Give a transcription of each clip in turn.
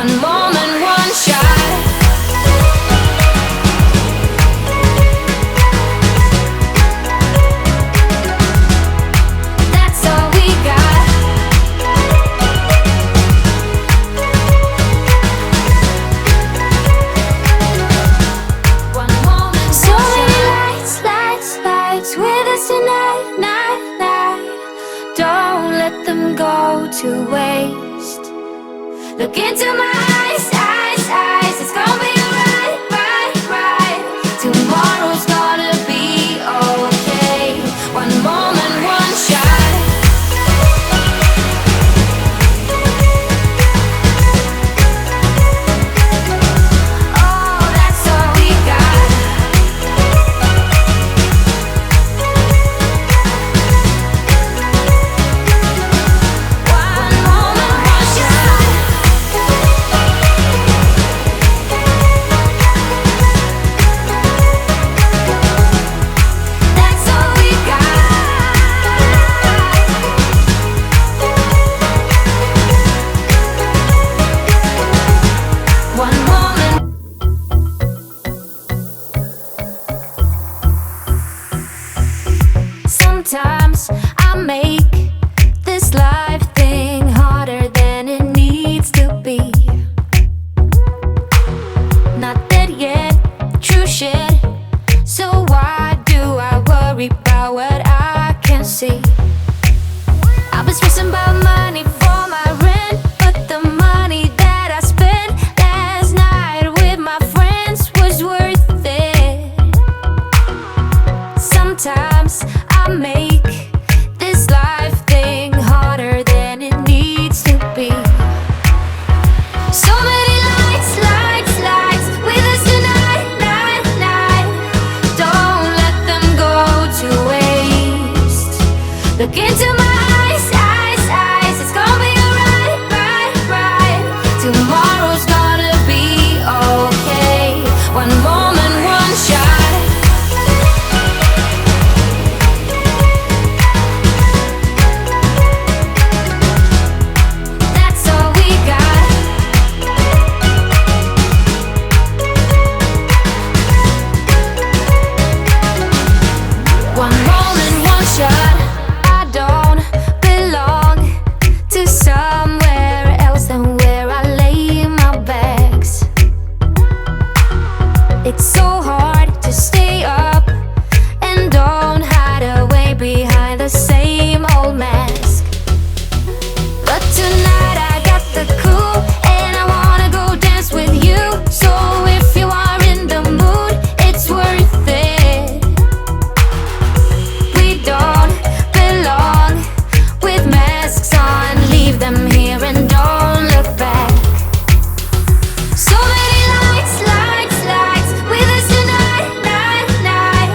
One moment, one shot. That's all we got. One moment, so many lights, lights, lights with us tonight, night, night. Don't let them go to waste. Look into my eyes, eyes, eyes. It's gonna be right, right, right. Tomorrow's gonna be okay. One moment, one shot. Oh, that's all we got. One moment, one shot. That's all we got. One moment. Sometimes I make this life thing harder than it needs to be. Not dead yet, true shit. So why do I worry about what I can't see? I've been stressing about money for my rent, but the money that I spent last night with my friends was worth it. Sometimes I make this life thing harder than it needs to be. So many lights, lights, lights with us tonight, night, night. Don't let them go to waste. Look into my eyes, eyes, eyes. It's gonna be right, right, right. Tomorrow's gonna be okay. One moment, one shot. That's all we got. One moment, one shot. I don't belong to somewhere else than where I lay my bags. It's so hard to stay up and don't hide away behind the same old mask. But tonight I got the cool and I wanna go dance with you. So if you are in the mood, it's worth it. We don't belong with masks on. Leave them here and don't look back. So many lights, lights, lights with us tonight, night, night.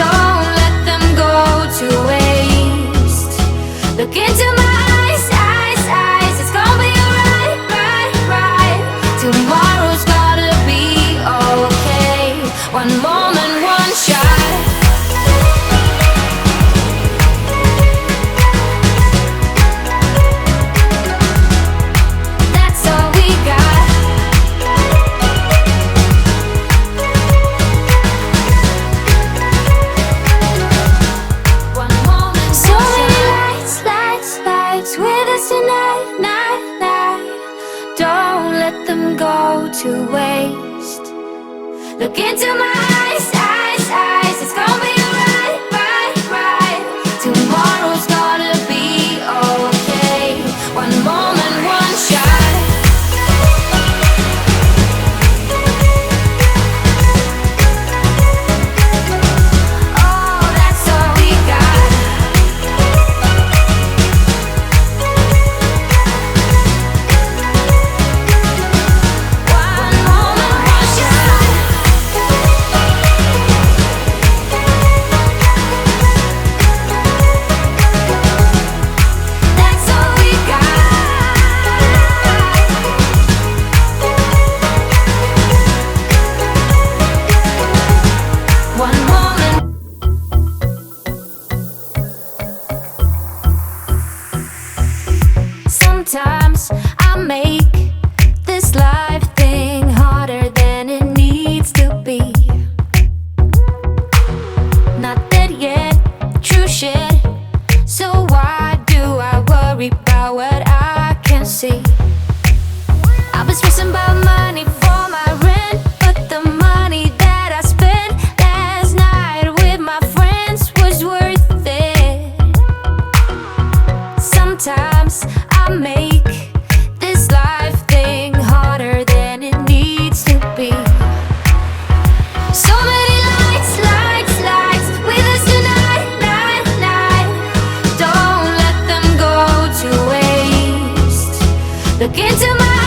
Don't let them go to waste. Look into my eyes, eyes, eyes. It's gonna be right, right, right. Tomorrow's gonna be okay. One moment, one shot. That's all we got. One moment, so many lights, lights, lights with us tonight, night, night. Don't let them go to waste. Look into my eyes, eyes, eyes. It's gonna be right, right, right. Tomorrow's gonna be okay. One moment, one shot. Oh, that's all we got. One moment, one shot. Sometimes I make this see. I've been stressing about money for my rent, but the money that I spent last night with my friends was worth it. Sometimes I make this life thing harder than it needs to be. So many lights, lights, lights with us tonight, night, night. Don't let them go to waste. Look into my